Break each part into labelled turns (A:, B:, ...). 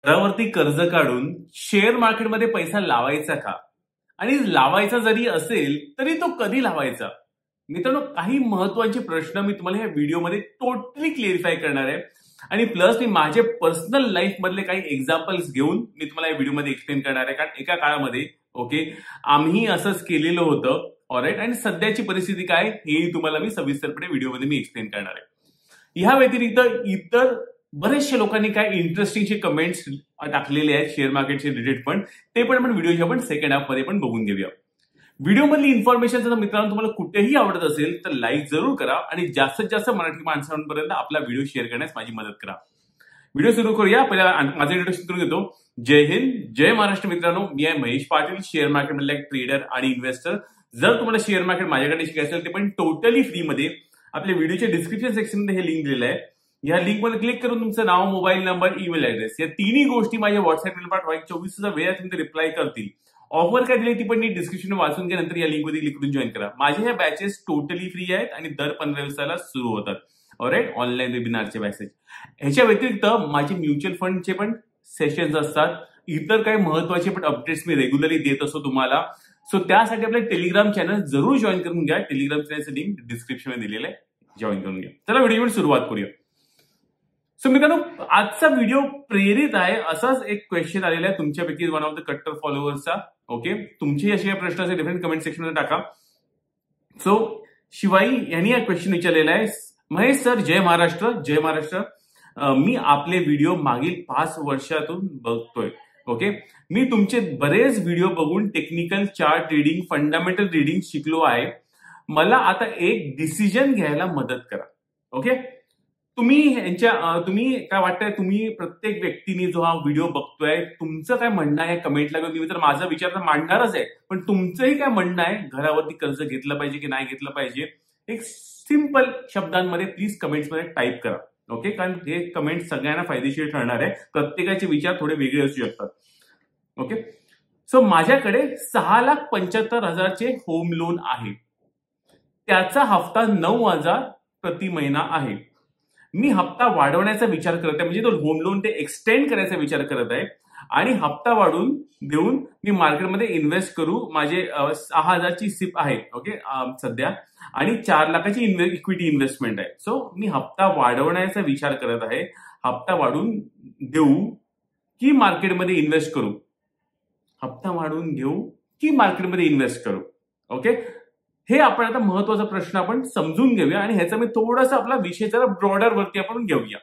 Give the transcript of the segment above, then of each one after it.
A: घरावरती कर्ज काढून शेअर मार्केटमध्ये पैसा लावायचा का? आणि लावायचा जरी असेल तरी तो कधी लावायचा? मित्रांनो, काही महत्वाचे प्रश्न मी तुम्हाला या व्हिडिओमध्ये टोटली क्लिअरिफाय करणार आहे. आणि प्लस मी माझे पर्सनल लाईफ मधले काही एक्झाम्पल्स घेऊन मी तुम्हाला या व्हिडिओमध्ये एक्सप्लेन करणार आहे. कारण एका काळामध्ये आम्ही असंच केलेलं होतं. ऑलराईट. आणि सध्याची परिस्थिती काय हे तुम्हाला मी सविस्तरपणे व्हिडिओमध्ये मी एक्सप्लेन करणार आहे. ह्या व्यतिरिक्त इतर बरेचशा लोकांनी काय इंटरेस्टिंगचे कमेंट्स टाकलेले आहेत शेअर मार्केटचे रिलेटेड, पण ते पण आपण व्हिडिओच्या पण सेकंड हाफ मध्ये पण बघून घेऊया. व्हिडिओ मधली इन्फॉर्मेशन जर मित्रांनो तुम्हाला कुठेही आवडत असेल तर लाईक जरूर करा आणि जास्तीत जास्त मराठी माणसांपर्यंत आपला व्हिडिओ शेअर करण्यास माझी मदत करा. व्हिडिओ सुरू करूया. पहिला माझं इंट्रोडक्शन करून घेतो. जय हिंद, जय महाराष्ट्र. मित्रांनो, मी आहे महेश पाटील, शेअर मार्केट मधला एक ट्रेडर आणि इन्व्हेस्टर. जर तुम्हाला शेअर मार्केट माझ्याकडे शिकायचं असेल ते पण टोटली फ्री मध्ये आपल्या व्हिडिओच्या डिस्क्रिप्शन सेक्शन मध्ये हे लिंक दिलेलं आहे. या लिंक मध्ये क्लिक करून तुमचं नाव, मोबाईल नंबर, ईमेल ऍड्रेस या तिन्ही गोष्टी माझ्या व्हॉट्सअप पाठवा. 24 तासाचा वेळ तुम्ही रिप्लाय करतील. ऑफर काय दिली ती पण नीट डिस्क्रिप्शन वाचून घ्या. नंतर या लिंक मध्ये क्लिक करून जॉईन करा. माझ्या ह्या बॅचेस टोटली फ्री आहेत आणि दर 15 दिवसाला सुरू होतात. ऑलराईट. ऑनलाईन वेबिनारचे बॅचेस. ह्याच्या व्यतिरिक्त माझे म्युच्युअल फंडचे पण सेशन्स असतात. इतर काही महत्वाचे पण अपडेट्स मी रेग्युलरली देत असतो तुम्हाला. सो त्यासाठी आपल्या टेलिग्राम चॅनल जरूर जॉईन करून घ्या. टेलिग्राम चॅनलचं लिंक डिस्क्रिप्शन मध्ये दिलेलं आहे. जॉईन करून घ्या. चला व्हिडिओवर सुरुवात करूया. सो मित्रांनो, आजचा व्हिडिओ प्रेरित आहे असाच एक क्वेश्चन आलेला आहे तुमच्यापैकी वन ऑफ द कट्टर फॉलोअर्सचा. तुमची अशी प्रश्न असेल डिफरंट कमेंट सेक्शन मध्ये टाका. सो शिवाई यांनी हा क्वेश्चन विचारलेला आहे. महेश सर, जय महाराष्ट्र. जय महाराष्ट्र. मी आपले व्हिडिओ मागील 5 वर्षातून बघतोय. मी तुमचे बरेच व्हिडिओ बघून technical chart reading, fundamental reading शिकलो आहे. मला आता एक डिसिजन घ्यायला मदत करा. तुम्ही काय वाटतंय, तुम्ही प्रत्येक व्यक्तीने जो हा व्हिडिओ बघतोय तुमचं काय म्हणणं आहे कमेंटला करून. मी तर माझा विचार तर मांडणारच आहे, पण तुमचंही काय म्हणणं आहे, घरावरती कर्ज घेतलं पाहिजे की नाही घेतलं पाहिजे, एक सिंपल शब्दांमध्ये प्लीज कमेंट्समध्ये टाईप करा. कारण हे कमेंट सगळ्यांना फायदेशीर ठरणार आहे. प्रत्येकाचे विचार थोडे वेगळे असू शकतात. सो माझ्याकडे 6,75,000 होम लोन आहे. त्याचा हप्ता 9,000 प्रति महिना आहे. मी हप्ता वाढवण्याचा विचार करत आहे, म्हणजे तो होम लोन ते एक्सटेंड करायचा विचार करत आहे आणि हप्ता वाढवून देऊन मी मार्केटमध्ये इन्व्हेस्ट करू. माझे 6,000ची सिप आहे सध्या आणि 4 लाखाची इक्विटी इन्व्हेस्टमेंट आहे. सो मी हप्ता वाढवण्याचा विचार करत आहे. हप्ता वाढवून देऊ की मार्केटमध्ये इन्व्हेस्ट करू? हप्ता वाढवून घेऊ की मार्केटमध्ये इन्व्हेस्ट करू? हे आपण आता महत्वाचा प्रश्न आपण समजून घेऊया आणि ह्याचा मी थोडासा आपला विषय जरा ब्रॉडर वरती आपण घेऊया.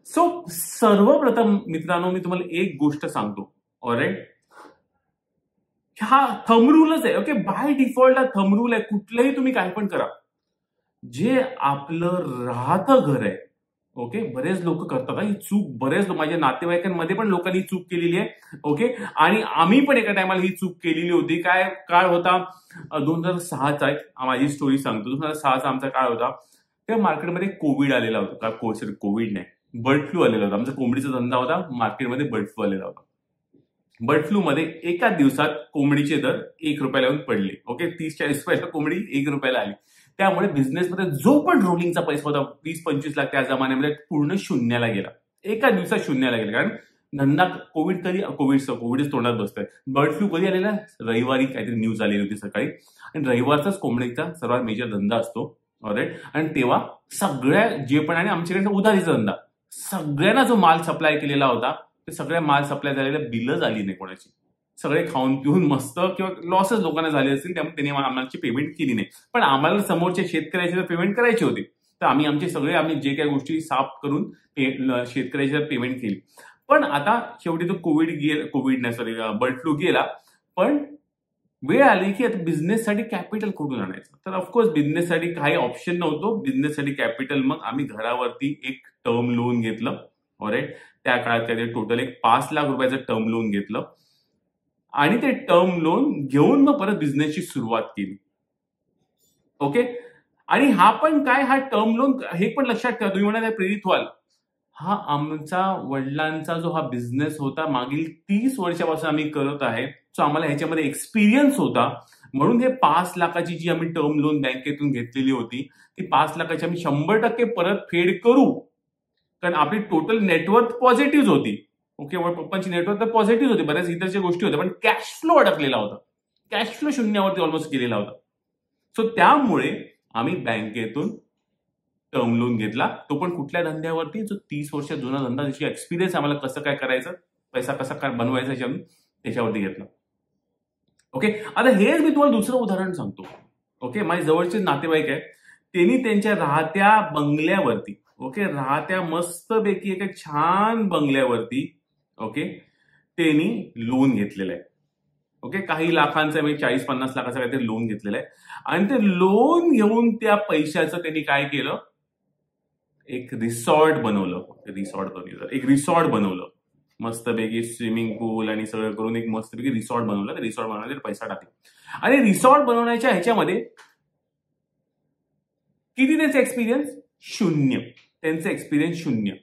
A: सो सर्वप्रथम मित्रांनो, मी तुम्हाला एक गोष्ट सांगतो. ऑलराईट. हा थंब रूलच आहे. बाय डिफॉल्ट हा थंब रूल आहे. कुठलंही तुम्ही काय पण करा, जे आपलं राहतं घर आहे. बरेच लोक करतात ही चूक. बरेच माझ्या नातेवाईकांमध्ये पण लोकांनी चूक केलेली आहे. आणि आम्ही पण एका टायमाला ही चूक केलेली होती. काय काळ होता? 2006चा माझी स्टोरी सांगतो. 2006चा आमचा काळ होता. त्या मार्केटमध्ये कोविड आलेला होता. कोविड नाही, बर्ड फ्लू आलेला होता. आमचा कोंबडीचा धंदा होता. मार्केटमध्ये बर्ड फ्लू आलेला होता. बर्ड फ्लू मध्ये एका दिवसात कोंबडीचे दर 1 रुपयाला येऊन पडले. 30-40 रुपयाला कोंबडी 1 रुपयाला आली. त्यामुळे बिझनेसमध्ये जो पण रोलिंगचा पैसा होता 20-25 लाख त्या जमान्यामध्ये पूर्ण शून्याला गेला. एका दिवसात शून्याला गेला. कारण धंदा कोविडच तोंडात बसतोय. बर्ड फ्लू कधी आलेला? रविवारी काहीतरी न्यूज आलेली होती सकाळी. आणि रविवारचाच कोंबडीचा सर्वात मेजर धंदा असतो. ऑलराईट. आणि तेव्हा सगळ्या जे पण, आणि आमच्याकडे उधारीचा धंदा, सगळ्यांना जो माल सप्लाय केलेला होता ते सगळ्या माल सप्लाय झालेल्या बिलच आली नाही कोणाची. सगळे खाऊन पिऊन मस्त किंवा लॉसेस लोकांना झाले असतील, त्यामुळे त्यांनी आम्हाला पेमेंट केली नाही. पण आम्हाला समोरच्या शेतकऱ्याची पेमेंट करायची होती. तर आम्ही जे काही गोष्टी साफ करून शेतकऱ्याची पेमेंट केली. पण आता शेवटी तो बर्ड फ्लू गेला. पण वेळ आली की आता बिझनेससाठी कॅपिटल कुठून आणायचं? तर ऑफकोर्स बिझनेससाठी काही ऑप्शन नव्हतं. बिझनेससाठी कॅपिटल मग आम्ही घरावरती एक टर्म लोन घेतलं. ऑलराईट. त्या काळात काहीतरी टोटल एक 5 लाख रुपयाचं टर्म लोन घेतलं आणि ते टर्म लोन घेऊन मग परत बिझनेसची सुरुवात केली. आणि हा पण काय, हा टर्म लोन हे पण लक्षात ठेवा, तुम्ही म्हणाल प्रेरित व्हाल, हा आमचा वडिलांचा जो हा बिझनेस होता मागील 30 वर्षापासून आम्ही करत आहे. सो आम्हाला ह्याच्यामध्ये एक्सपिरियन्स होता. म्हणून हे 5 लाखाची जी आम्ही टर्म लोन बँकेतून घेतलेली होती ती 5 लाखाची आम्ही 100% परत फेड करू. कारण आपली टोटल नेटवर्थ पॉझिटिव्ह होती. ओके, पप्पांची नेटवर्क तर पॉझिटिव्ह होती, बऱ्याच इतरच्या गोष्टी होत्या, पण कॅश फ्लो अडकलेला होता. कॅश फ्लो शून्यावरती ऑलमोस्ट गेलेला होता. सो त्यामुळे आम्ही बँकेतून टर्म लोन घेतला, तो पण कुठल्या धंद्यावरती, जो 30 वर्ष जुना धंदा, त्याची एक्सपिरियन्स आम्हाला कसं काय करायचं, पैसा कसा काय बनवायचा त्याच्यावरती घेतला. ओके, आता हेच मी तुम्हाला दुसरं उदाहरण सांगतो. ओके, माझे जवळचे नातेवाईक आहे, त्यांनी त्यांच्या राहत्या बंगल्यावरती, ओके, राहत्या मस्तपैकी एका छान बंगल्यावरती, ओके, त्यांनी लोन घेतलेलं आहे. ओके, काही लाखांचा, म्हणजे 40-50 लाखाचा काहीतरी लोन घेतलेलं आहे. आणि ते लोन घेऊन त्या पैशाचं त्यांनी काय केलं, एक रिसॉर्ट बनवलं. एक रिसॉर्ट बनवलं मस्तपैकी, स्विमिंग पूल आणि सगळं करून एक मस्तपैकी रिसॉर्ट बनवलं. ते रिसॉर्ट बनवण्यासाठी पैसा टाकला. आणि रिसॉर्ट बनवण्याच्या ह्याच्यामध्ये किती त्यांचा एक्सपिरियन्स? 0. त्यांचं एक्सपिरियन्स 0.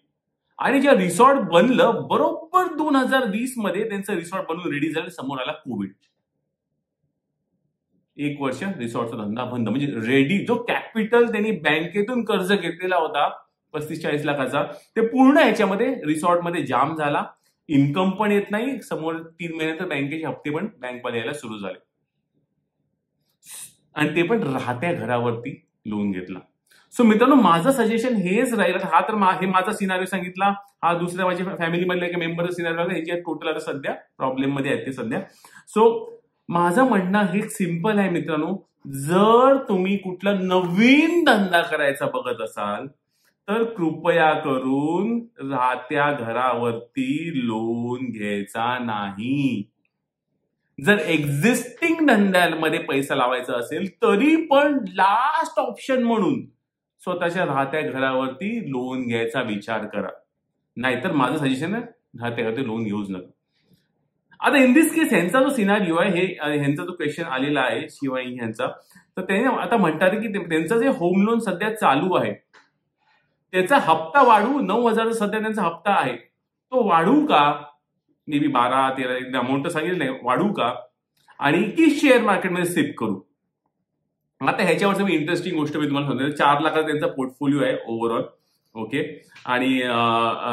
A: आणि जेव्हा रिसॉर्ट बनलं, बरोबर 2020 मध्ये त्यांचं रिसॉर्ट बनवून रेडी झालं, समोर आला कोविड. 1 वर्ष रिसॉर्टचा धंदा बंद. म्हणजे रेडी, जो कॅपिटल त्यांनी बँकेतून कर्ज घेतलेला होता 35-40 लाखाचा, ते पूर्ण ह्याच्यामध्ये रिसॉर्टमध्ये जाम झाला. इन्कम पण येत नाही, समोर 3 महिन्यात बँकेचे हप्ते पण बँकवाले यायला सुरू झाले. आणि ते पण राहत्या घरावरती लोन घेतला. सो मित्रांनो, माझं सजेशन हेच राहील. हा तर हे माझा सिनारिओ सांगितला, हा दुसऱ्या माझ्या फॅमिलीमधल्या एका मेंबरचा सिनारिओ, ह्याचे टोटल आता सध्या प्रॉब्लेम मध्ये आहेत ते सध्या. सो माझं म्हणणं हे सिम्पल आहे मित्रांनो, जर तुम्ही कुठला नवीन धंदा करायचा बघत असाल, तर कृपया करून राहत्या घरावरती लोन घ्यायचा नाही. जर एक्झिस्टिंग धंद्यांमध्ये पैसा लावायचा असेल, तरी पण लास्ट ऑप्शन म्हणून स्वतःच्या राहत्या घरावरती लोन घ्यायचा विचार करा. नाहीतर माझं सजेशन आहे, राहत्या घरावरती लोन घेऊच नका. आता इन दिस केस ह्यांचा जो सिनारिओ आहे, ह्यांचा जो क्वेश्चन आलेला आहे शिवाई ह्यांचा, तर त्याने आता म्हणतात की त्यांचं जे होम लोन सध्या चालू आहे, त्याचा हप्ता वाढवू, 9,000 सध्या त्यांचा हप्ता आहे, तो वाढवू का? मे बी 12-13 अमाऊंट सांगितलं नाही, वाढवू का? आणि की शेअर मार्केटमध्ये शिफ्ट करू? आता ह्याच्यावरचं मी इंटरेस्टिंग गोष्ट मी तुम्हाला सांगतो. 4 लाखाचा त्यांचा पोर्टफोलिओ आहे ओव्हरऑल. ओके, आणि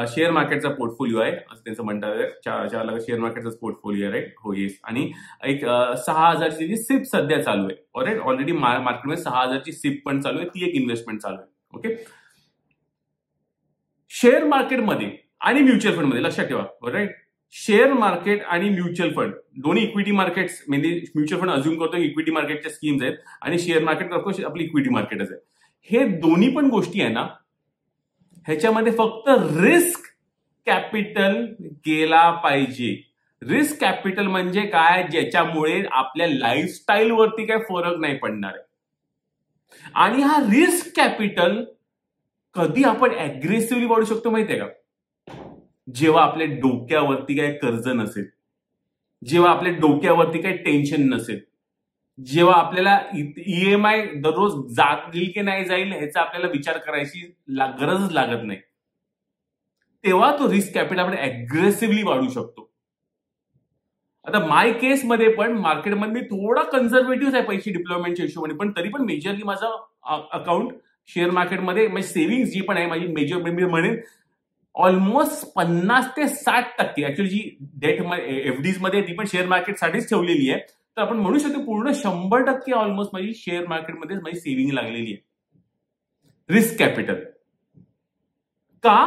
A: शेअर मार्केटचा पोर्टफोलिओ आहे असं त्यांचं म्हणतात. 4 लाख शेअर मार्केटचा पोर्टफोलिओ आहे, राईट? हो, येस. आणि एक 6,000ची सिप सध्या चालू आहे. ऑलराईट, ऑलरेडी मार्केटमध्ये 6,000ची सिप पण चालू आहे, ती एक इन्व्हेस्टमेंट चालू आहे. ओके, शेअर मार्केटमध्ये आणि म्युच्युअल फंडमध्ये लक्षात ठेवा, राईट? शेअर मार्केट आणि म्युच्युअल फंड दोन्ही इक्विटी मार्केट्स, म्हणजे म्युच्युअल फंड अज्युम करतो इक्विटी मार्केटच्या स्कीम्स आहेत, आणि शेअर मार्केट ऑफकोर्स आपली इक्विटी मार्केटच आहे. हे दोन्ही पण गोष्टी आहे ना, ह्याच्यामध्ये फक्त रिस्क कॅपिटल गेला पाहिजे. रिस्क कॅपिटल म्हणजे काय? ज्याच्यामुळे आपल्या लाईफस्टाईल वरती काय फरक नाही पडणार आहे. आणि हा रिस्क कॅपिटल कधी आपण अग्रेसिव्हली वाढू शकतो माहितीये का? जेव्हा आपल्या डोक्यावरती काही कर्ज नसेल, जेव्हा आपल्या डोक्यावरती काही टेन्शन नसेल, जेव्हा आपल्याला ईएमआय दररोज जाईल की नाही जाईल ह्याचा आपल्याला विचार करायची गरजच लागत नाही, तेव्हा तो रिस्क कॅपिटल आपण अग्रेसिव्हली वाढू शकतो. आता माय केस मध्ये पण मार्केटमध्ये मी थोडा कन्झर्वेटिव्ह आहे पैसे डिप्लॉयमेंटच्या हिशोबाने, पण तरी पण मेजरली माझा अकाउंट शेअर मार्केटमध्ये, माझी सेव्हिंग्ज जी पण आहे माझी मेजर, मी म्हणेन ऑलमोस्ट 50 ते 60%, ऍक्च्युअली जी डेट एफडीज मध्ये ती पण शेअर मार्केटसाठीच ठेवलेली आहे. तर आपण म्हणू शकतो पूर्ण 100% ऑलमोस्ट माझी शेअर मार्केटमध्ये माझी सेव्हिंग लागलेली आहे. रिस्क कॅपिटल का?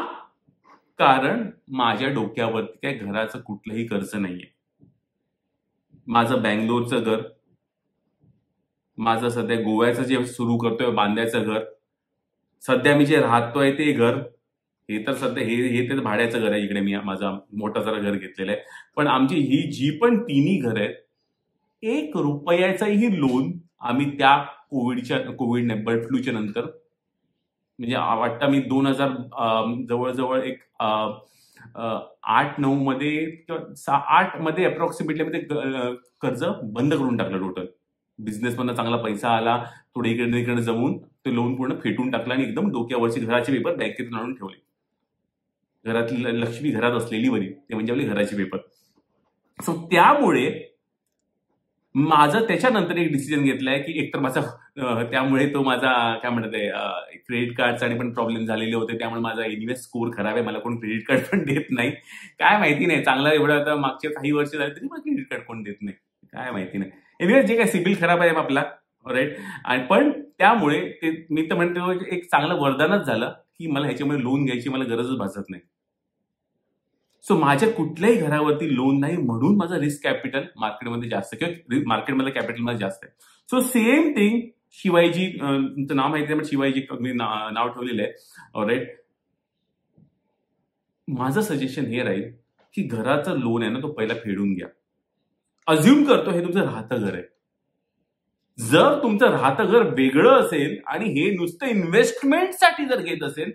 A: कारण माझ्या डोक्यावरती काय घराचं कुठलंही कर्ज नाहीये. माझं बँगलोरचं घर, माझं सध्या गोव्याचं जे सुरू करतोय बांधायचं घर, सध्या मी जे राहतोय ते घर, हे तर सध्या हे तर भाड्याचं घर आहे. इकडे मी माझं मोठं जरा घर घेतलेलं आहे. पण आमची ही जी पण तिन्ही घर आहेत, 1 रुपयाचाही लोन आम्ही त्या कोविड बर्ड फ्लूच्या नंतर, म्हणजे वाटतं मी 2000 जवळजवळ एक 8-9 मध्ये किंवा 8 मध्ये अप्रॉक्सिमेटली कर्ज बंद करून टाकलं टोटल. बिझनेसमधनं चांगला पैसा आला, थोडे इकडे जमून ते लोन पूर्ण फेटून टाकलं आणि एकदम डोक्यावरची घराचे पेपर बँकेतून आणून ठेवले. घरातली लक्ष्मी घरात असलेली बरी, ते म्हणजे आपली घराचे पेपर. सो त्यामुळे माझं त्याच्यानंतर एक डिसिजन घेतलाय की एकतर माझा त्यामुळे तो माझा काय म्हणतात क्रेडिट कार्डसाठी पण प्रॉब्लेम झालेले होते, त्यामुळे माझा एनिवे स्कोर खराब आहे, मला कोण क्रेडिट कार्ड पण देत नाही. काय माहिती नाही, चांगला एवढा आता मागच्या काही वर्ष झाले तरी मला क्रेडिट कार्ड कोण देत नाही, काय माहिती नाही. एनिवे जे काय सिबिल खराब आहे आपला, राईट. आणि पण त्यामुळे ते मी तर म्हणतो एक चांगलं वरदानच झालं की मला ह्याच्यामुळे लोन घ्यायची मला गरजच भासत नाही. सो माझ्या कुठल्याही घरावरती लोन नाही, म्हणून माझं रिस्क कॅपिटल मार्केटमध्ये जास्त किंवा मार्केटमध्ये कॅपिटलमध्ये जास्त आहे. सो सेम थिंग शिवायजी, तुमचं नाव माहिती आहे पण शिवायजी मी नाव ठेवलेलं आहे, राईट. माझं सजेशन हे राहील की घराचं लोन आहे ना तो पहिला फेडून घ्या. अज्युम करतो हे तुमचं राहतं घर आहे. जर तुमचं राहतं घर वेगळं असेल आणि हे नुसतं इन्व्हेस्टमेंटसाठी जर घेत असेल,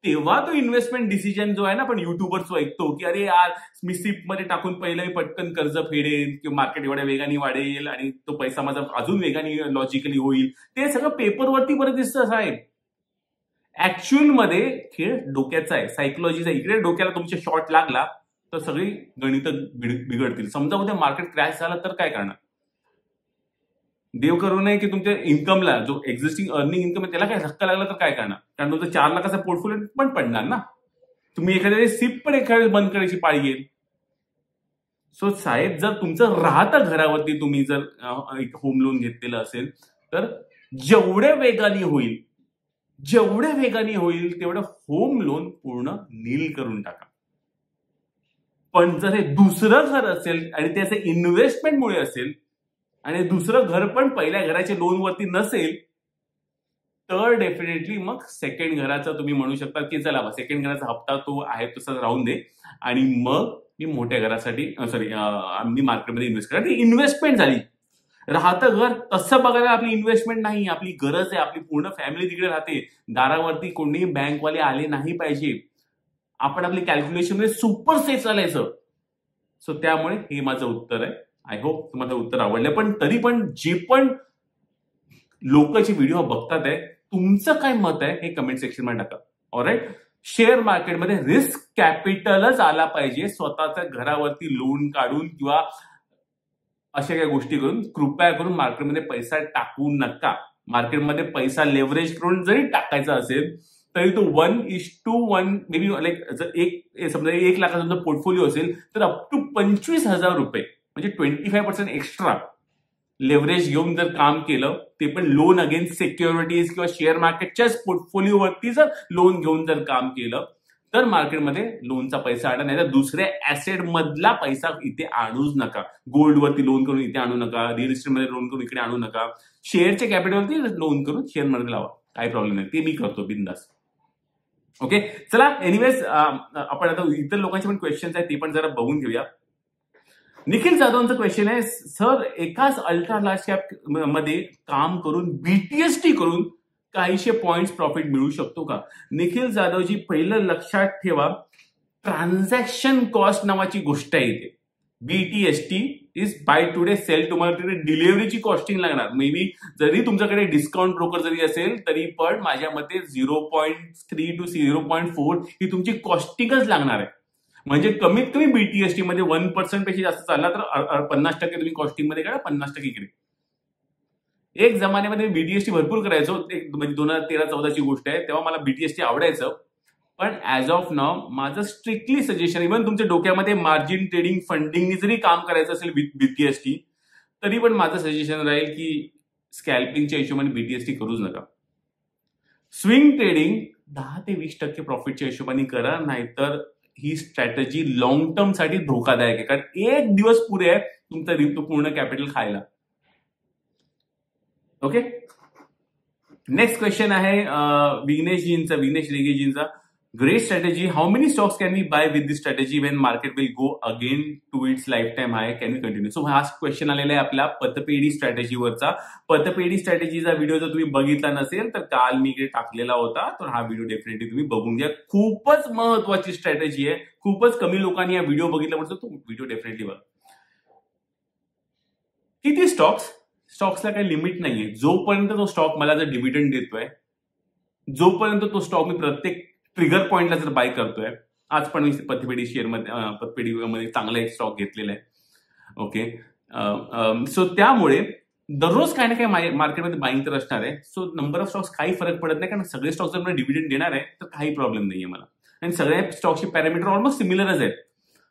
A: तेव्हा तो इन्व्हेस्टमेंट डिसिजन जो आहे ना आपण युट्यूबरच ऐकतो की अरे यार मी सिप मध्ये टाकून पहिलं पटकन कर्ज फेडेल किंवा मार्केट एवढ्या वेगाने वाढेल आणि तो पैसा माझा अजून वेगाने लॉजिकली होईल, ते सगळं पेपरवरती बरं दिसतं साहेब. ऍक्च्युअल मध्ये खेळ डोक्याचा आहे, सायकोलॉजीचा. इकडे डोक्याला तुमच्या शॉर्ट लागला तर सगळी गणित बिघडतील. समजा उद्या मार्केट क्रॅश झाला तर काय करणार? देव करू नये की तुमच्या इन्कमला जो एक्झिस्टिंग अर्निंग इन्कम आहे त्याला काय धक्का लागला तर काय करणार? कारण तुमचा 4 लाखाचा पोर्टफोलिओ पण पडणार ना. तुम्ही एखाद्या सिप पण एखाद्या बंद करायची पाळी येईल. सो साहेब, जर तुमचं राहतं घरावरती तुम्ही जर होम लोन घेतलेलं असेल तर जेवढ्या वेगाने होईल तेवढं होम लोन पूर्ण नील करून टाका. पण जर हे दुसरं घर असेल आणि त्याचे इन्व्हेस्टमेंटमुळे असेल आणि दुसरं घर पण पहिल्या घराच्या लोनवरती नसेल तर डेफिनेटली मग सेकंड घराचा तुम्ही म्हणू शकता की चला सेकंड घराचा हप्ता तो आहे तसाच राहून दे आणि मग मी मोठ्या घरासाठी मी मार्केटमध्ये इन्व्हेस्ट करा. ती इन्व्हेस्टमेंट झाली. राहतं घर तसं बघायला आपली इन्व्हेस्टमेंट नाही, आपली गरज आहे. आपली पूर्ण फॅमिली तिकडे राहते. दारावरती कोणीही बँकवाले आले नाही पाहिजे. आपण आपली कॅल्क्युलेशन मध्ये सुपर सेफ चालायचं. सो त्यामुळे हे माझं उत्तर आहे. आय होप तुम्हाला उत्तर आवडलं. पण तरी पण जे पण लोकांचे व्हिडिओ बघतात आहे, तुमचं काय मत आहे हे कमेंट सेक्शन मध्ये टाका. ऑलराईट. शेअर मार्केटमध्ये रिस्क कॅपिटलच आला पाहिजे. स्वतःच्या घरावरती लोन काढून किंवा अशा काही गोष्टी करून कृपया करून मार्केटमध्ये पैसा टाकू नका. मार्केटमध्ये पैसा लेव्हरेज करून जरी टाकायचा असेल तरी तो 1:1 मे बी लाईक जर समजा 1 लाखाचा पोर्टफोलिओ असेल तर अप टू 25,000 रुपये म्हणजे 25% एक्स्ट्रा लेव्हरेज घेऊन जर काम केलं, ते पण लोन अगेन्स्ट सिक्युरिटीज किंवा शेअर मार्केटच्याच पोर्टफोलिओवरती जर लोन घेऊन जर काम केलं तर मार्केटमध्ये लोनचा पैसा आणा. नाही तर दुसऱ्या ऍसेट मधला पैसा इथे आणूच नका. गोल्डवरती लोन करून इथे आणू नका, रिअल इस्टेटमध्ये लोन करून इकडे आणू नका. शेअरच्या कॅपिटलवरती लोन करून शेअर मार्केट लावा, काही प्रॉब्लेम नाही. ते मी करतो बिंदास. ओके, चला एनिवेज आपण आता इतर लोकांचे पण क्वेश्चन्स आहेत ते पण जरा बघून घेऊया. निखिल जाधवांचा क्वेश्चन आहे, सर एकाच अल्ट्रा लार्ज कॅप मध्ये काम करून बीटीएसटी करून काहीशे पॉइंट्स प्रॉफिट मिळू शकतो का? निखिल जाधवजी, पहिलं लक्षात ठेवा, ट्रान्झॅक्शन कॉस्ट नावाची गोष्ट आहे इथे. BTST is buy today sell tomorrow. तिकडे डिलिव्हरीची कॉस्टिंग लागणार. मे बी जरी तुमच्याकडे डिस्काउंट ब्रोकर जरी असेल तरी पण माझ्या मते 0.3 to 0.4 ही तुमची कॉस्टिंगच लागणार आहे. म्हणजे कमीत कमी बीटीएसटी मध्ये 1% पेक्षा जास्त चालला तर 50% तुम्ही कॉस्टिंग मध्ये काढा, 50% इकडे. एक जमान्यामध्ये बीटीएसटी भरपूर करायचो, म्हणजे 2013-14ची गोष्ट आहे, तेव्हा मला बीटीएसटी आवडायचं. पण ऍज ऑफ नाव माझं स्ट्रिक्टली सजेशन, इव्हन तुमच्या डोक्यामध्ये मार्जिन ट्रेडिंग फंडिंग जरी काम करायचं असेल बीटीएसटी तरी पण माझं सजेशन राहील की स्कॅल्पिंगच्या हिशोबाने बीटीएसटी करूच नका. स्विंग ट्रेडिंग 10 ते 20% प्रॉफिटच्या हिशोबाने करा, नाहीतर ही स्ट्रॅटेजी लॉंग टर्म साठी धोकादायक आहे. कारण एक दिवस पुरे आहे तुमचं पूर्ण कॅपिटल खायला. ओके, नेक्स्ट क्वेश्चन आहे विघ्नेश रेगेजींचा. Great strategy. How many stocks can we buy with this strategy when market will go again to its life time high? Can we continue? So हा क्वेश्चन आलेला आहे आपल्या पतपेढी स्ट्रॅटेजीवरचा. पतपेढी स्ट्रॅटेजीचा व्हिडिओ जर तुम्ही बघितला नसेल तर काल मी इकडे टाकलेला होता, तर हा व्हिडिओ डेफिनेटली तुम्ही बघून घ्या. खूपच महत्वाची स्ट्रॅटेजी आहे. खूपच कमी लोकांनी हा व्हिडिओ बघितला, म्हणतो तो व्हिडिओ डेफिनेटली बघा. किती स्टॉक्सला काही लिमिट नाहीये. जोपर्यंत तो स्टॉक मला जर डिव्हिडंड देतोय, जोपर्यंत तो स्टॉक मी प्रत्येक ट्रिगर पॉइंटला जर बाय करतोय. आज पण मी पतपेढी शेअरमध्ये पतपेढीमध्ये चांगला एक स्टॉक घेतलेला आहे. ओके, सो त्यामुळे दररोज काही ना काही मार्केटमध्ये बाईंग तर असणार आहे. सो नंबर ऑफ स्टॉक्स काही फरक पडत नाही, कारण सगळे स्टॉक्स जर मला डिव्हिडंड देणार आहे तर काही प्रॉब्लेम नाहीये मला. आणि सगळ्या स्टॉक्सचे पॅरामीटर ऑलमोस्ट सिमिलरच आहेत.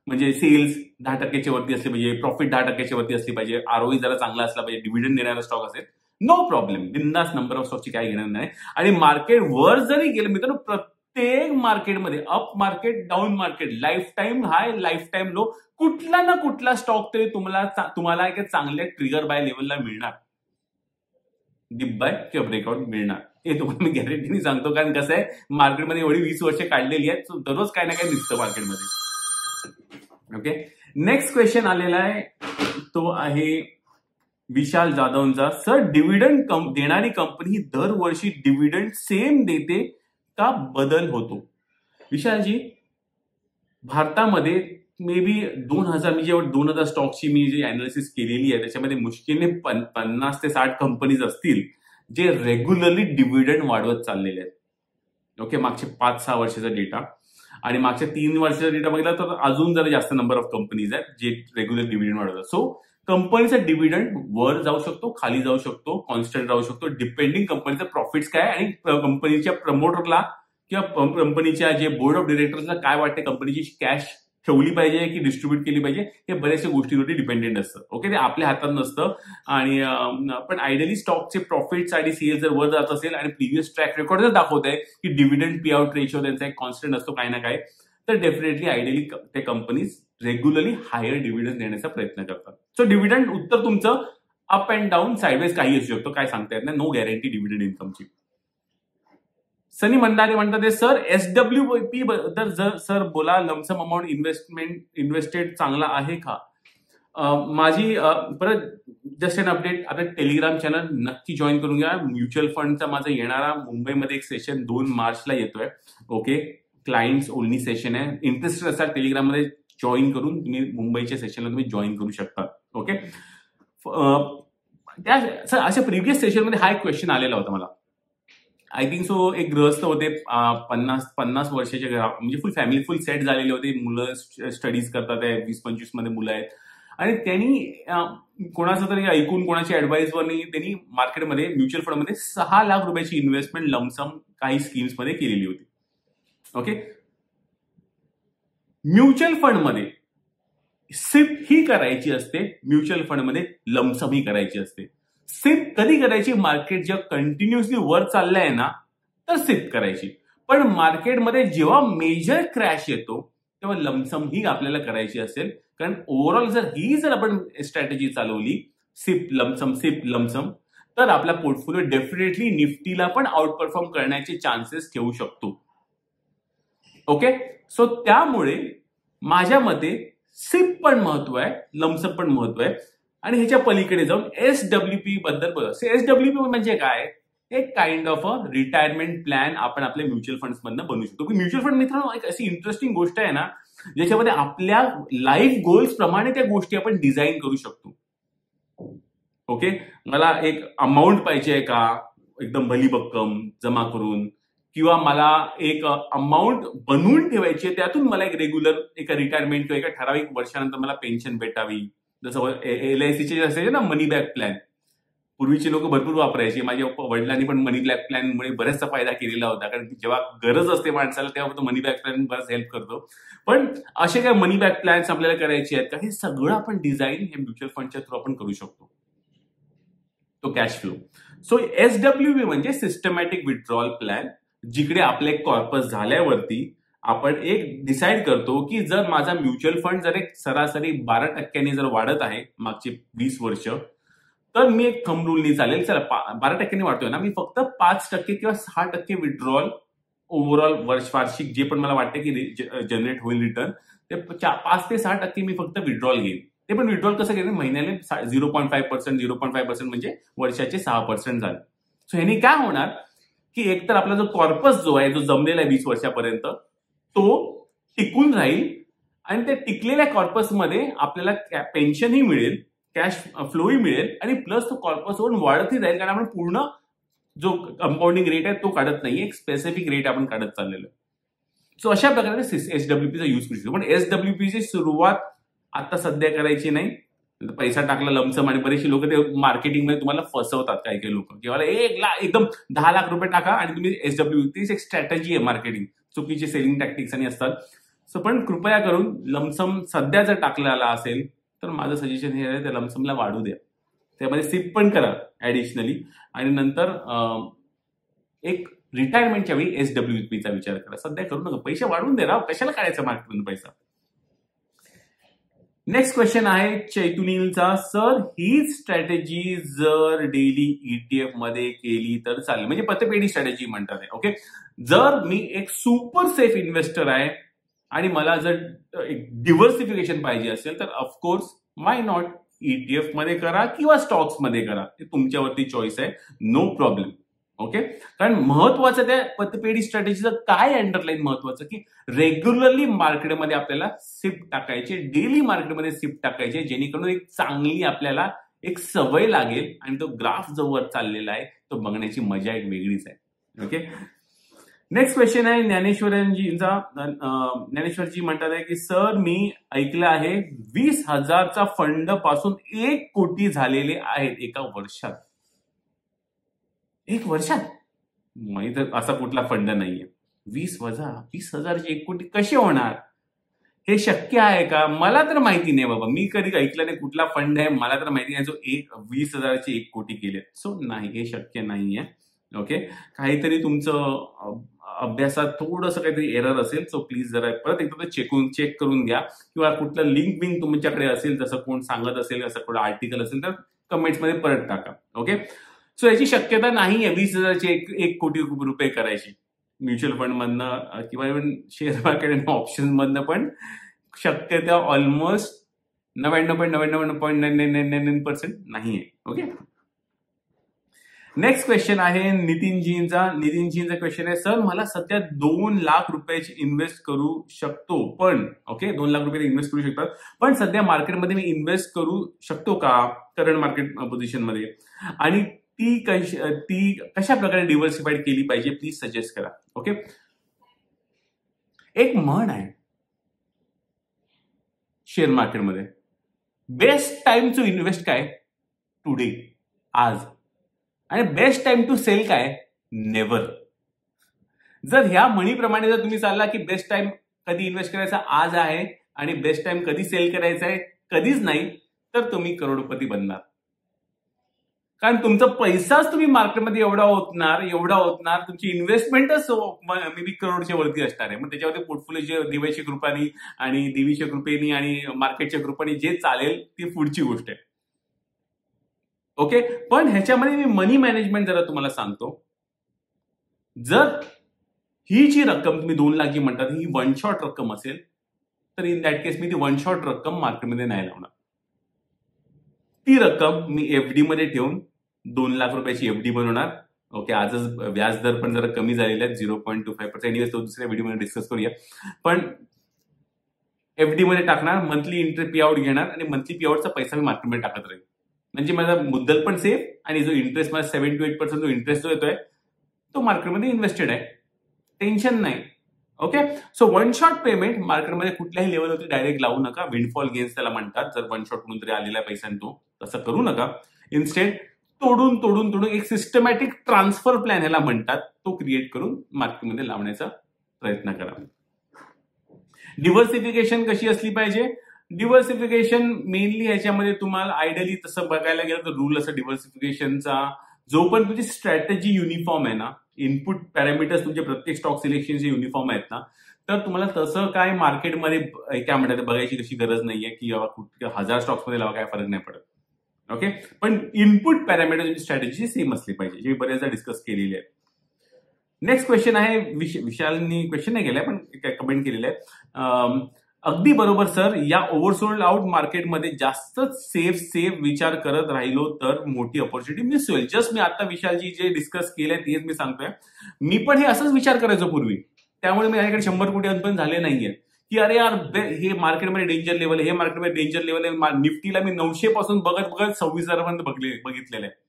A: म्हणजे सेल्स 10% वरती असले पाहिजे, प्रॉफिट 10% वरती असली पाहिजे, आरओई जरा चांगला असला पाहिजे, डिव्हिडंड देणारा स्टॉक असेल, नो प्रॉब्लेम. बिंदास नंबर ऑफ स्टॉकची काही घेणार नाही. आणि मार्केट वर जरी गेलं मित्रांनो, प्रत्येक मार्केटमध्ये up market, down market, life time high, life time low, कुठला ना कुठला स्टॉक तरी तुम्हाला एक चांगल्या ट्रिगर बाय लेवलला मिळणार, डिप बाय किंवा ब्रेकआउट मिळणार. हे तुम्हाला मी गॅरंटीने सांगतो, कारण कसं आहे, मार्केटमध्ये एवढी 20 वर्ष काढलेली आहेत, दररोज काही ना काही दिसतं मार्केटमध्ये. ओके, नेक्स्ट क्वेश्चन आलेला आहे, तो आहे विशाल जाधवचा. सर, डिव्हिडंड देणारी कंपनी दरवर्षी डिव्हिडंड सेम देते का बदल होतो? विशालजी, भारतामध्ये मे बी 2000 स्टॉक्सची मी जी अनालिसिस केलेली आहे त्याच्यामध्ये मुश्किलने 50 ते 60 कंपनीज असतील जे रेग्युलरली डिव्हिडंड वाढवत चाललेले आहेत. ओके, मागचे 5-6 वर्षाचा डेटा आणि मागच्या 3 वर्षाचा डेटा बघितला तर अजून जरा जास्त नंबर ऑफ कंपनीज आहेत जे रेग्युलर डिव्हिडंड वाढवतात. सो कंपनीचा डिव्हिडंड वर जाऊ शकतो, खाली जाऊ शकतो, कॉन्स्टंट राहू शकतो, डिपेंडिंग कंपनीचा प्रॉफिट्स काय आणि कंपनीच्या प्रमोटरला किंवा कंपनीच्या जे बोर्ड ऑफ डिरेक्टर्सला काय वाटते कंपनीची कॅश ठेवली पाहिजे की डिस्ट्रीब्यूट केली पाहिजे, हे बऱ्याचशा गोष्टींवरती डिपेंडेंट असतं. ओके, ते आपल्या हातात नसतं. आणि पण आयडियली स्टॉकचे प्रॉफिट्स आणि सेल्स जर वर जात असेल आणि प्रिव्हियस ट्रॅक रेकॉर्ड जर दाखवत आहे की डिव्हिडंड पे आउट रेशिओ त्यांचा एक कॉन्स्टंट असतो काही ना काही, तर डेफिनेटली आयडियली ते कंपनीज रेग्युलरली हायर डिव्हिडंड देण्याचा प्रयत्न करतात. सो डिव्हिडंड उत्तर तुमचं अप अँड डाऊन साइडवेज काही असू शकतो, काय सांगता येत नाही. नो गॅरंटी डिव्हिडंड इन्कमची. सनी मंडारे म्हणतात, सर एसडब्ल्यूपी बद्दल सर बोला, लमसम अमाऊंट इन्व्हेस्टेड चांगला आहे का? माझी परत जस्ट एन अपडेट, आता टेलिग्राम चॅनल नक्की जॉईन करून घ्या. म्युच्युअल फंडचा माझा येणारा मुंबईमध्ये एक सेशन 2 मार्चला येतोय. ओके, क्लायंट्स ओनली सेशन आहे. इंटरेस्टेड असाल टेलिग्राममध्ये जॉईन करून तुम्ही मुंबईच्या सेशनला तुम्ही जॉईन करू शकता. ओके, त्या अशा प्रिव्हियस सेशनमध्ये हा एक क्वेश्चन आलेला होता मला. आय थिंक सो एक गृहस्थ होते 50 वर्षाचे, म्हणजे फुल फॅमिली फुल सेट झालेले होते, मुलं स्टडीज करतात आहे, 20-25 मध्ये मुलं आहेत. आणि त्यांनी कोणाचं तरी ऐकून कोणाची ऍडवाइसवरनी त्यांनी मार्केटमध्ये म्युच्युअल फंडमध्ये 6 लाख रुपयाची इन्व्हेस्टमेंट लमसम काही स्कीम्समध्ये केलेली होती. ओके, म्युच्युअल फंडमध्ये सिप ही करायची असते, म्युच्युअल फंडमध्ये लमसम ही करायची असते. सिप कधी करायची? मार्केट जेव्हा कंटिन्युअसली वर चाललंय ना तर सिप करायची. पण मार्केटमध्ये जेव्हा मेजर क्रॅश येतो तेव्हा लमसम ही आपल्याला करायची असेल, कारण ओव्हरऑल जर आपण स्ट्रॅटेजी चालवली सिप लमसम तर आपला पोर्टफोलिओ डेफिनेटली निफ्टीला पण आउट परफॉर्म करण्याचे चान्सेस ठेवू शकतो. ओके, सो त्यामुळे माझ्या मते सिप पण महत्व आहे, लमसम पण महत्व आहे. आणि ह्याच्या पलीकडे जाऊन एसडब्ल्यूपी बद्दल बोला. एसडब्ल्यूपी म्हणजे काय? एक kind of a retirement plan आपण आपल्या म्युच्युअल फंड्स मधनं बनवू शकतो. म्युच्युअल फंड मित्रांनो एक अशी इंटरेस्टिंग गोष्ट आहे ना, ज्याच्यामध्ये आपल्या लाईफ गोल्स प्रमाणे त्या गोष्टी आपण डिझाईन करू शकतो. ओके, मला एक अमाऊंट पाहिजे आहे का एकदम भली भक्कम जमा करून, किंवा मला एक अमाऊंट बनवून ठेवायची आहे, त्यातून मला एक रेग्युलर एका रिटायरमेंट किंवा एका ठराविक वर्षानंतर मला पेन्शन भेटावी. जसं LICचे असायचे ना मनी बॅक प्लॅन, पूर्वीचे लोक भरपूर वापरायचे. माझ्या वडिलांनी पण मनी बॅक प्लॅनमुळे बराचसा फायदा केलेला होता, कारण जेव्हा गरज असते माणसाला तेव्हा तो मनी बॅक प्लॅन बराच हेल्प करतो. पण असे काय मनी बॅक प्लॅन्स आपल्याला करायचे आहेत का, हे सगळं आपण डिझाईन हे म्युच्युअल फंडच्या थ्रू आपण करू शकतो, तो कॅश फ्लो. सो SWP म्हणजे सिस्टमॅटिक विथड्रॉल प्लॅन, जिकडे आपले एक कॉर्पस झाल्यावरती आपण एक डिसाईड करतो की जर माझा म्युच्युअल फंड जर एक सरासरी 12% जर वाढत आहे मागचे 20 वर्ष, तर मी एक थंब रूलनी चालेल, चला 12% वाढतोय ना, मी फक्त 5% किंवा 6% विथड्रॉल ओव्हरऑल वार्षिक जे पण मला वाटते की जनरेट होईल रिटर्न, ते 5 ते 6% मी फक्त विथड्रॉल घेईन. ते पण विथड्रॉल कसं घेईन? महिन्याने 0.5% म्हणजे वर्षाचे 6% झाले. सो ह्याने काय होणार की एकतर आपला जो कॉर्पस जो आहे, जो जमलेला आहे 20 वर्षापर्यंत, तो टिकून राहील आणि त्या टिकलेल्या कॉर्पसमध्ये आपल्याला पेन्शनही मिळेल, कॅश फ्लोही मिळेल आणि प्लस तो कॉर्पसवरून वाढतही राहील, कारण आपण पूर्ण जो कंपाऊंडिंग रेट आहे तो काढत नाही, एक स्पेसिफिक रेट आपण काढत चाललेलो. सो अशा प्रकारे SWPचा यूज करू शकतो. पण SWPची सुरुवात आता सध्या करायची नाही, पैसा टाकला लमसम आणि बरेचसे लोक ते मार्केटिंगमध्ये तुम्हाला फसवतात. काही काही लोक किंवा एकदम 10 लाख रुपये टाका आणि तुम्ही SW, तीच एक स्ट्रॅटेजी आहे मार्केटिंग, चुकीचे सेलिंग टॅक्टिक्स आणि असतात. सो पण कृपया करून लमसम सध्या जर टाकलेला असेल तर माझं सजेशन हे आहे, त्या लमसमला वाढू द्या, त्यामध्ये सिप पण करा ऍडिशनली, आणि नंतर एक रिटायरमेंटच्या वेळी SWPचा विचार करा. सध्या करू नका, पैसे वाढवून दे राव, कशाला काढायचा मार्केटमधून पैसा. नेक्स्ट क्वेश्चन आहे चैतुनीलचा. सर, ही स्ट्रॅटेजी जर डेली ETF मध्ये केली तर चालेल, म्हणजे पतपेढी स्ट्रॅटेजी म्हणतात आहे. ओके, जर मी एक सुपर सेफ इन्व्हेस्टर आहे आणि मला जर एक डिव्हर्सिफिकेशन पाहिजे असेल तर ऑफकोर्स वाय नॉट, ETF मध्ये करा किंवा स्टॉक्स मध्ये करा, ते तुमच्यावरती चॉईस आहे, नो प्रॉब्लेम. ओके, कारण महत्वाचं त्या पतपेढी स्ट्रॅटेजीचं काय अंडरलाईन महत्वाचं की रेग्युलरली मार्केटमध्ये आपल्याला सिप टाकायचे, डेली मार्केटमध्ये सिप टाकायचे, जेणेकरून एक चांगली आपल्याला एक सवय लागेल आणि तो ग्राफ जो वर चाललेला आहे तो बघण्याची मजा एक वेगळीच आहे. ओके, नेक्स्ट क्वेश्चन आहे ज्ञानेश्वरजींचा. ज्ञानेश्वरजी म्हणतात आहे की सर, मी ऐकलं आहे 20,000चा फंड पासून 1 कोटी झालेले आहेत एका वर्षात. 1 वर्षात? माहित असा कुठला फंड नाहीये. 20,000चे 1 कोटी कसे होणार? हे शक्य आहे का? मला तर माहिती नाही बाबा, मी कधी ऐकलं नाही कुठला फंड आहे, मला तर माहिती नाही जो 20,000चे 1 कोटी केले. सो नाही, हे शक्य नाहीये. ओके, काहीतरी तुमचं अभ्यासात थोडंसं काहीतरी एरर असेल, सो प्लीज जरा परत एकदा चेक करून घ्या, किंवा कुठलं लिंक तुमच्याकडे असेल, जसं कोण सांगत असेल, असं कुठलं आर्टिकल असेल तर कमेंट्समध्ये परत टाका. ओके, सो याची शक्यता नाहीये 20,000चे 1 कोटी रुपये करायची म्युच्युअल फंड मधनं किंवा इव्हन शेअर मार्केट आणि ऑप्शन मधनं, पण शक्यता ऑलमोस्ट 99.99% नाहीये. ओके, नेक्स्ट क्वेश्चन आहे नितीनजींचा. नितीनजींचा क्वेश्चन आहे, सर मला सध्या 2 लाख रुपयाची इन्व्हेस्ट करू शकतो, पण 2 लाख रुपये इन्व्हेस्ट करू शकतात, पण सध्या मार्केटमध्ये मी इन्व्हेस्ट करू शकतो का करंट मार्केट पोझिशनमध्ये, आणि ती कशा प्रकारे डिव्हर्सिफाईड केली पाहिजे, प्लीज सजेस्ट करा. ओके, एक म्हण आहे शेअर मार्केटमध्ये, बेस्ट टाइम टू इन्व्हेस्ट काय? टुडे, आज. आणि बेस्ट टाइम टू सेल काय? नेव्हर. जर ह्या म्हणीप्रमाणे जर तुम्ही चालला की बेस्ट टाइम कधी इन्व्हेस्ट करायचा आज आहे आणि बेस्ट टाइम कधी सेल करायचा आहे कधीच नाही, तर तुम्ही करोडपती बनणार. कारण तुमचा पैसाच तुम्ही मार्केटमध्ये एवढा होतणार, तुमची इन्व्हेस्टमेंटच मे बी करोडच्या वरती असणार आहे. मग त्याच्यावरती पोर्टफोलिओ देवाच्या कृपानी आणि देवीच्या कृपेनी आणि मार्केटच्या कृपेनी जे चालेल ती पुढची गोष्ट आहे. ओके, पण ह्याच्यामध्ये मी मनी मॅनेजमेंट जरा तुम्हाला सांगतो. जर ही जी रक्कम तुम्ही 2 लाख जी म्हणतात ही 1 शॉट रक्कम असेल तर इन दॅट केस मी ती 1 शॉट रक्कम मार्केटमध्ये नाही लावणार. ती रक्कम मी FD मध्ये ठेवून 2 लाख रुपयाची FD बनवणार. ओके, आजच व्याजदर पण जरा कमी झालेला आहे 0.25%. एनिवेज तो दुसऱ्या व्हिडिओमध्ये डिस्कस करूया. पण FD मध्ये टाकणार, मंथली इंटरेस्ट पे आउट घेणार आणि मंथली पे आउटचा पैसा मी मार्केटमध्ये टाकत राहील. म्हणजे माझा मुद्दल पण सेफ आणि जो इंटरेस्ट मला 7 to 8% जो इंटरेस्ट जो येतोय तो मार्केटमध्ये इन्व्हेस्टेड आहे, टेन्शन नाही. ओके, सो 1 शॉट पेमेंट मार्केटमध्ये कुठल्याही लेवलवरती डायरेक्ट लावू नका. विंडफॉल गेन्स त्याला म्हणतात. जर 1 शॉट म्हणून तरी आलेला आहे पैसा तो तसं करू नका. इन्स्टेड तोडून एक सिस्टमॅटिक ट्रान्सफर प्लॅन ह्याला म्हणतात, तो क्रिएट करून मार्केटमध्ये लावण्याचा प्रयत्न करा. डिव्हर्सिफिकेशन कशी असली पाहिजे? डिव्हर्सिफिकेशन मेनली ह्याच्यामध्ये तुम्हाला आयडियली तसं बघायला गेलं तर रूल असं डिव्हर्सिफिकेशनचा, जो पण तुमची स्ट्रॅटेजी युनिफॉर्म आहे ना, इनपुट पॅरामीटर्स तुमचे प्रत्येक स्टॉक सिलेक्शनचे युनिफॉर्म आहेत ना, तर तुम्हाला तसं काय मार्केटमध्ये काय म्हणतात बघायची कशी गरज नाहीये की बाबा 1000 स्टॉक्समध्ये लावा, काय फरक नाही पडत. ओके, पण इनपुट पॅरामीटर तुमची स्ट्रॅटेजी सेम असली पाहिजे, जे बऱ्याचदा डिस्कस केलेली आहे. नेक्स्ट क्वेश्चन आहे विशालनी क्वेश्चन नाही केलाय पण कमेंट केलेलं आहे. अगदी बरोबर सर, या ओव्हरसोल्ड आउट मार्केटमध्ये जास्त सेफ विचार करत राहिलो तर मोठी ऑपॉर्च्युनिटी मिस होईल. जस्ट मी आता विशालजी जे डिस्कस केलंय तेच मी सांगतोय. मी पण हे असंच विचार करायचो पूर्वी, त्यामुळे मी माझ्याकडे 100 कोटी पण झाले नाहीये की अरे यार हे मार्केटमध्ये डेंजर लेवल आहे, हे मार्केटमध्ये डेंजर लेवल आहे. निफ्टीला मी 900 पासून बघत 26,000 पर्यंत बघितलेलं आहे.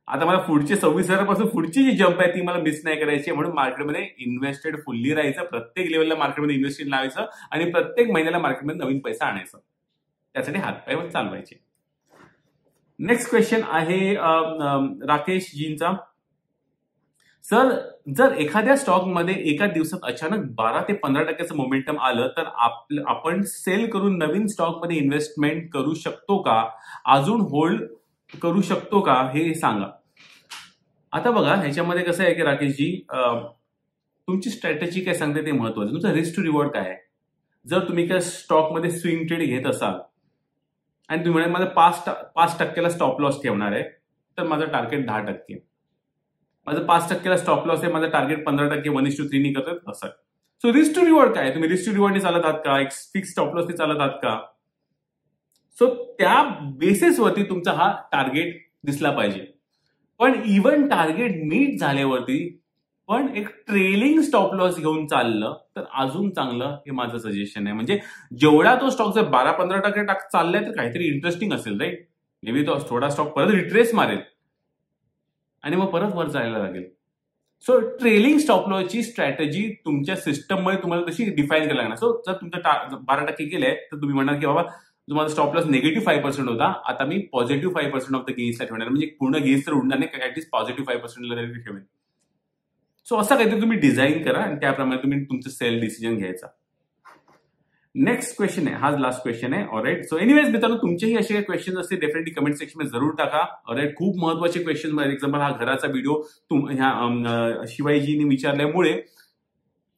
A: आता मला पुढचे 26,000 पासून पुढची जी जंप आहे ती मला मिस नाही करायची, म्हणून मार्केटमध्ये इन्व्हेस्टेड फुल्ली राहायचं, प्रत्येक लेवलला मार्केटमध्ये इन्व्हेस्टेड लावायचं आणि प्रत्येक महिन्याला मार्केटमध्ये नवीन पैसा आणायचा. त्यासाठी हातपाय चालवायचे. नेक्स्ट क्वेश्चन आहे राकेशजींचा. सर, जर एखाद्या स्टॉकमध्ये एका दिवसात अचानक 12 ते 15% मोमेंटम आलं तर आपण सेल करून नवीन स्टॉकमध्ये इन्व्हेस्टमेंट करू शकतो का? अजून होल्ड करू शकतो का हे सांगा. आता बघा, ह्याच्यामध्ये कसं आहे की राकेशजी, तुमची स्ट्रॅटेजी काय सांगते ते महत्वाचं. तुमचा रिस्क टू रिवॉर्ड काय आहे. जर तुम्ही काय स्टॉकमध्ये स्विंग ट्रेड घेत असाल आणि तुम्ही मला 5% स्टॉप लॉस ठेवणार आहे, तर माझं टार्गेट 10%. माझं 5% स्टॉप लॉस आहे, माझं टार्गेट 15% 1:3 करतात असं. सो रिस्क टू रिवॉर्ड काय? तुम्ही रिस्क टू रिवॉर्डने चालत आहात का? एक फिक्स स्टॉप लॉसने चालत आहात का? सो त्या बेसिसवरती तुमचा हा टार्गेट दिसला पाहिजे. पण इव्हन टार्गेट मीट झाल्यावरती पण एक ट्रेलिंग स्टॉप लॉस घेऊन चाललं तर अजून चांगलं, हे माझं सजेशन आहे. म्हणजे जेवढा तो स्टॉक जर 12-15% चाललाय तर काहीतरी इंटरेस्टिंग असेल, राईट? मे बी तो थोडा स्टॉक परत रिट्रेस मारेल आणि मग परत वर जायला लागेल. सो ट्रेलिंग स्टॉप लॉसची स्ट्रॅटेजी तुमच्या सिस्टममध्ये तुम्हाला तशी डिफाईन करायला लागणार. सो जर तुमचं 12% गेलंय तर तुम्ही म्हणणार की बाबा तुम्हाला स्टॉप लॉस -5% होता, आता मी +5% ऑफ द गेन्सला ठेवणार. म्हणजे पूर्ण गेन्स तर उडणार नाही, ऍटलीस्ट +5% तरी ठेवेल. सो असं काहीतरी तुम्ही डिझाईन करा आणि त्याप्रमाणे तुम्ही तुमचं सेल डिसिजन घ्यायचा. नेक्स्ट क्वेश्चन आहे, हाच लास्ट क्वेश्चन आहे. ऑलराईट. सो एनिवेज मित्रांनो, तुमचेही असे काही क्वेश्चन असतील डेफिनेटली कमेंट सेक्शन मध्ये जरूर टाका. ऑलराईट. खूप महत्वाचे क्वेश्चन. फॉर एक्झाम्पल हा घराचा व्हिडिओ ह्या शिवाजींनी विचारल्यामुळे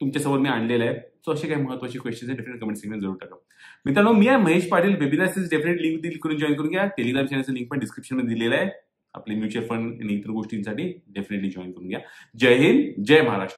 A: तुमच्यासमोर मी आणलेला आहे. सो असे काही महत्वाचे क्वेश्चन आहे, डेफिनेट कमेंट सेक्शन जरूर टाका. मित्रांनो, मी आहे Mahesh Patil. Webinar series definite link दिली करून जॉईन करून घ्या. टेलिग्राम चॅनलचं लिंक पण डिस्क्रिप्शन मध्ये दिलेलं आहे. आपले म्युच्युअल फंड आणि इतर गोष्टींसाठी डेफिनेटली जॉईन करून घ्या. जय हिंद, जय महाराष्ट्र.